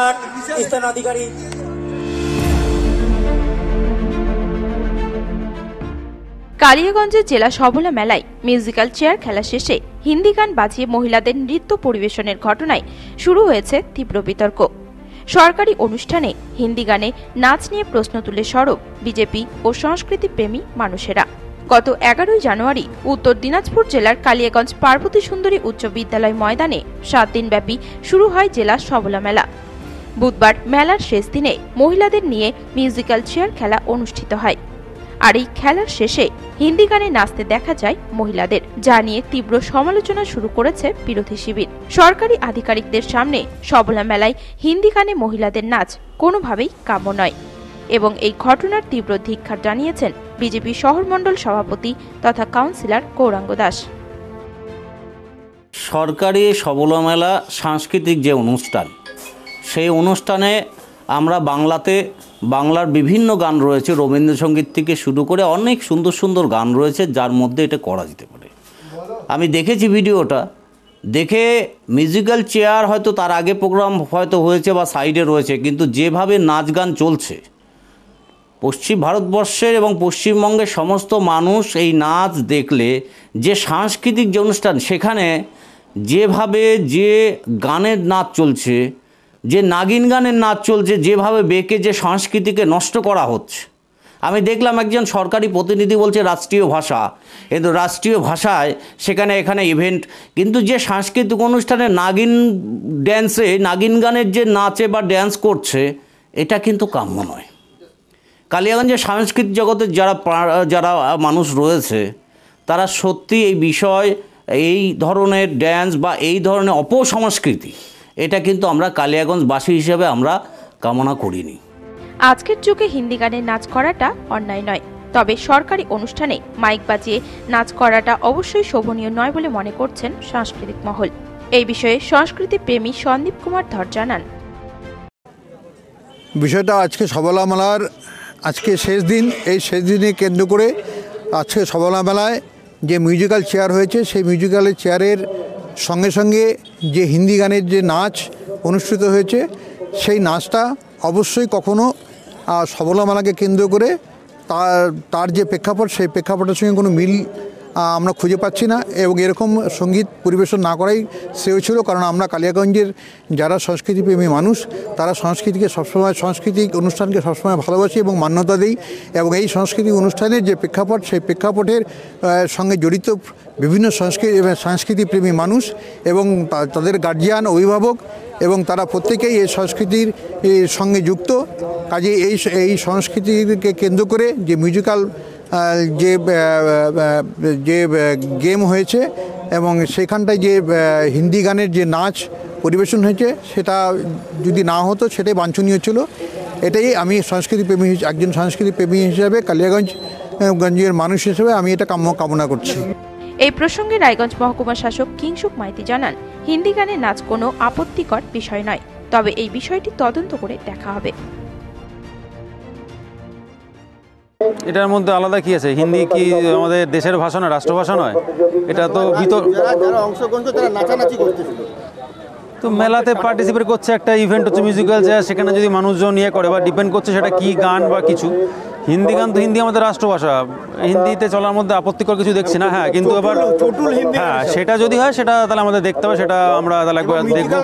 প্রধান স্থানাধিকারী। কালিয়াগঞ্জের জেলা সবলা মেলায় মিউজিক্যাল চেয়ার খেলা শেষে হিন্দি গান বাজিয়ে মহিলাদের নৃত্য পরিবেশনের ঘটনায় শুরু হয়েছে তীব্র বিতর্ক। সরকারি অনুষ্ঠানে হিন্দি গানে নাচ নিয়ে প্রশ্ন তুলে সরব বিজেপি ও সংস্কৃতি প্রেমী মানুষেরা। গত 11 জানুয়ারি উত্তর দিনাজপুর জেলার কালিয়াগঞ্জ পার্বতী সুন্দরী উচ্চ বিদ্যালয় ময়দানে 7 দিনব্যাপী শুরু হয় জেলা সবলা মেলা। বুধবার মেলার শেষ দিনে মহিলাদের নিয়ে মিউজিক্যাল চেয়ার খেলা অনুষ্ঠিত হয়। আর এই খেলার শেষে হিন্দি গানে নাচতে দেখা যায় মহিলাদের, যা নিয়ে তীব্র সমালোচনা শুরু করেছে বিরোধী শিবির। সরকারি আধিকারিকদের সামনে সবলা মেলায় হিন্দি গানে মহিলাদের নাচ কোনোভাবেই কাম্য নয় এবং এই ঘটনার তীব্র ধিক্কার জানিয়েছেন বিজেপি শহর মণ্ডল সভাপতি তথা কাউন্সিলর গৌরাঙ্গ দাস। সরকারি সবলা মেলা সাংস্কৃতিক যে অনুষ্ঠান, সেই অনুষ্ঠানে আমরা বাংলার বিভিন্ন গান রয়েছে, রবীন্দ্রসঙ্গীত থেকে শুরু করে অনেক সুন্দর সুন্দর গান রয়েছে, যার মধ্যে এটা করা যেতে পারে। আমি দেখেছি ভিডিওটা, দেখে মিউজিক্যাল চেয়ার হয়তো তার আগে প্রোগ্রাম হয়তো হয়েছে বা সাইডে রয়েছে, কিন্তু যেভাবে নাচ গান চলছে পশ্চিম ভারতবর্ষের এবং পশ্চিমবঙ্গের সমস্ত মানুষ এই নাচ দেখলে, যে সাংস্কৃতিক যে অনুষ্ঠান সেখানে যেভাবে যে গানের নাচ চলছে, যে নাগিন গানের নাচ চলছে, যেভাবে বেঁকে যে সংস্কৃতিকে নষ্ট করা হচ্ছে। আমি দেখলাম একজন সরকারি প্রতিনিধি বলছে রাষ্ট্রীয় ভাষা, কিন্তু রাষ্ট্রীয় ভাষায় এখানে ইভেন্ট, কিন্তু যে সাংস্কৃতিক অনুষ্ঠানে নাগিন ড্যান্সে, নাগিন গানের যে নাচে বা ড্যান্স করছে, এটা কিন্তু কাম্য নয়। কালিয়াগঞ্জের সাংস্কৃতিক জগতের যারা মানুষ রয়েছে, তারা সত্যি এই বিষয়, এই ধরনের ড্যান্স বা এই ধরনের অপসংস্কৃতি, এটা কিন্তু আমরা কালিয়াগঞ্জবাসী হিসেবে আমরা কামনা করিনি। আজকের যুগে হিন্দি গানে নাচ করাটা অন্যায় নয়, তবে সরকারি অনুষ্ঠানে মাইক বাজিয়ে নাচ করাটা অবশ্যই শোভনীয় নয় বলে মনে করছেন সাংস্কৃতিক মহল। এই বিষয়ে সংস্কৃতি প্রেমী সন্দীপ কুমার ধর জানান, বিষয়টা আজকে সবলা মেলার আজকে শেষ দিন। এই শেষ দিনে কেন্দ্র করে আজকে সবলা মেলায় যে মিউজিক্যাল চেয়ার হয়েছে, সেই মিউজিক্যাল চেয়ারের সঙ্গে সঙ্গে যে হিন্দি গানের যে নাচ অনুষ্ঠিত হয়েছে, সেই নাচটা অবশ্যই কখনো সবলা মেলাকে কেন্দ্র করে তার যে প্রেক্ষাপট, সেই প্রেক্ষাপটের সঙ্গে কোনো মিল আমরা খুঁজে পাচ্ছি না এবং এরকম সঙ্গীত পরিবেশন না করাই শ্রেয় ছিল। কারণ আমরা কালিয়াগঞ্জের যারা সংস্কৃতিপ্রেমী মানুষ, তারা সংস্কৃতিকে সবসময়, সাংস্কৃতিক অনুষ্ঠানকে সবসময় ভালোবাসি এবং মান্যতা দিই, এবং এই সাংস্কৃতিক অনুষ্ঠানের যে প্রেক্ষাপট, সেই প্রেক্ষাপটের সঙ্গে জড়িত বিভিন্ন সংস্কৃতিপ্রেমী মানুষ এবং তাদের গার্জিয়ান, অভিভাবক, এবং তারা প্রত্যেকেই এই সংস্কৃতির সঙ্গে যুক্ত। কাজে এই সংস্কৃতিকে কেন্দ্র করে যে মিউজিক্যাল যে গেম হয়েছে এবং সেখানটায় যে হিন্দি গানের যে নাচ পরিবেশন হয়েছে, সেটা যদি না হতো সেটাই বাঞ্ছনীয় ছিল। এটাই আমি একজন সংস্কৃতি প্রেমী হিসেবে, কালিয়াগঞ্জের মানুষ হিসেবে আমি এটা কামনা করছি। এই প্রসঙ্গে রায়গঞ্জ মহকুমা শাসক কিংসুক মাইতি জানান, হিন্দি গানে নাচ কোনো আপত্তিকর বিষয় নয়, তবে এই বিষয়টি তদন্ত করে দেখা হবে। এটার মধ্যে আলাদা কি আছে? হিন্দি কি আমাদের দেশের ভাষা নয়, রাষ্ট্রভাষা নয়? এটা তো তো মেলাতে পার্টিসিপেট করছে, একটা ইভেন্ট হচ্ছে মিউজিক্যাল চেয়ার, সেখানে যদি মানুষজন করে বা ডিপেন্ড করছে সেটা কি গান বা কিছু। হিন্দি গান তো, হিন্দি আমাদের রাষ্ট্রভাষা, হিন্দিতে চলার মধ্যে আপত্তিকর কিছু দেখছি না। হ্যাঁ, কিন্তু এবার সেটা যদি হয় সেটা তাহলে আমাদের দেখতে হবে, সেটা আমরা তাহলে একবার দেখবো।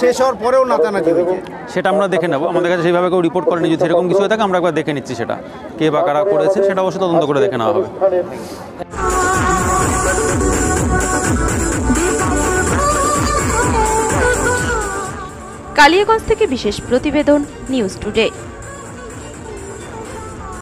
শেষ হওয়ার পরেও নাচানাচি হয়েছে, সেটা আমরা দেখে নেবো। আমাদের কাছে সেইভাবে কেউ রিপোর্ট করেনি, যদি সেরকম কিছু হয়ে থাকে আমরা একবার দেখে নিচ্ছি, সেটা কে বা কারা করেছে সেটা অবশ্যই তদন্ত করে দেখে নেওয়া হবে। কালিয়াগঞ্জ থেকে বিশেষ প্রতিবেদন, নিউজ টুডে।